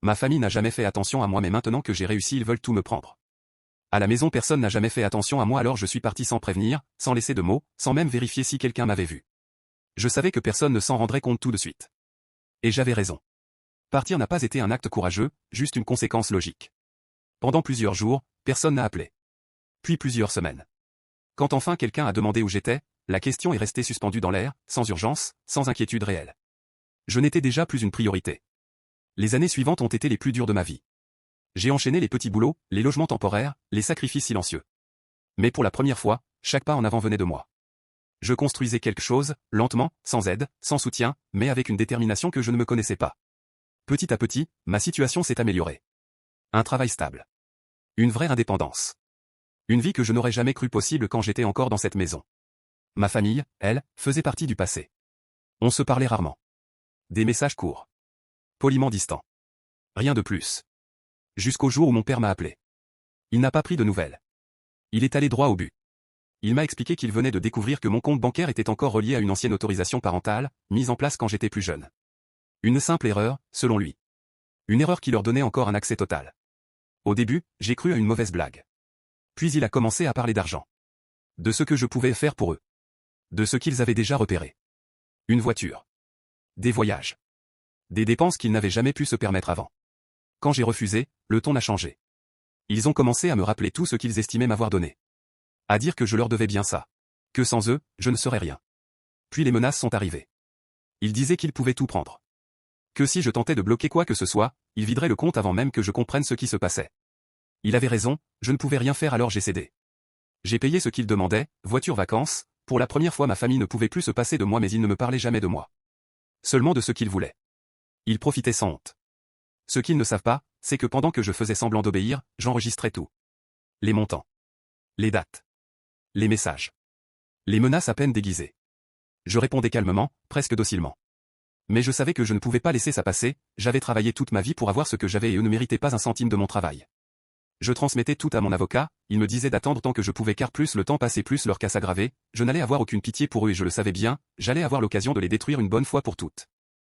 Ma famille n'a jamais fait attention à moi mais maintenant que j'ai réussi ils veulent tout me prendre. À la maison personne n'a jamais fait attention à moi alors je suis parti sans prévenir, sans laisser de mots, sans même vérifier si quelqu'un m'avait vu. Je savais que personne ne s'en rendrait compte tout de suite. Et j'avais raison. Partir n'a pas été un acte courageux, juste une conséquence logique. Pendant plusieurs jours, personne n'a appelé. Puis plusieurs semaines. Quand enfin quelqu'un a demandé où j'étais, la question est restée suspendue dans l'air, sans urgence, sans inquiétude réelle. Je n'étais déjà plus une priorité. Les années suivantes ont été les plus dures de ma vie. J'ai enchaîné les petits boulots, les logements temporaires, les sacrifices silencieux. Mais pour la première fois, chaque pas en avant venait de moi. Je construisais quelque chose, lentement, sans aide, sans soutien, mais avec une détermination que je ne me connaissais pas. Petit à petit, ma situation s'est améliorée. Un travail stable. Une vraie indépendance. Une vie que je n'aurais jamais cru possible quand j'étais encore dans cette maison. Ma famille, elle, faisait partie du passé. On se parlait rarement. Des messages courts. Poliment distants. Rien de plus. Jusqu'au jour où mon père m'a appelé. Il n'a pas pris de nouvelles. Il est allé droit au but. Il m'a expliqué qu'il venait de découvrir que mon compte bancaire était encore relié à une ancienne autorisation parentale, mise en place quand j'étais plus jeune. Une simple erreur, selon lui. Une erreur qui leur donnait encore un accès total. Au début, j'ai cru à une mauvaise blague. Puis il a commencé à parler d'argent. De ce que je pouvais faire pour eux. De ce qu'ils avaient déjà repéré. Une voiture. Des voyages. Des dépenses qu'ils n'avaient jamais pu se permettre avant. Quand j'ai refusé, le ton a changé. Ils ont commencé à me rappeler tout ce qu'ils estimaient m'avoir donné. À dire que je leur devais bien ça. Que sans eux, je ne serais rien. Puis les menaces sont arrivées. Ils disaient qu'ils pouvaient tout prendre. Que si je tentais de bloquer quoi que ce soit, ils videraient le compte avant même que je comprenne ce qui se passait. Il avait raison, je ne pouvais rien faire alors j'ai cédé. J'ai payé ce qu'ils demandaient, voiture vacances, pour la première fois ma famille ne pouvait plus se passer de moi mais ils ne me parlaient jamais de moi. Seulement de ce qu'ils voulaient. Ils profitaient sans honte. Ce qu'ils ne savent pas, c'est que pendant que je faisais semblant d'obéir, j'enregistrais tout. Les montants. Les dates. Les messages. Les menaces à peine déguisées. Je répondais calmement, presque docilement. Mais je savais que je ne pouvais pas laisser ça passer, j'avais travaillé toute ma vie pour avoir ce que j'avais et eux ne méritaient pas un centime de mon travail. Je transmettais tout à mon avocat, il me disait d'attendre tant que je pouvais car plus le temps passait plus leur cas s'aggravait, je n'allais avoir aucune pitié pour eux et je le savais bien, j'allais avoir l'occasion de les détruire une bonne fois pour toutes.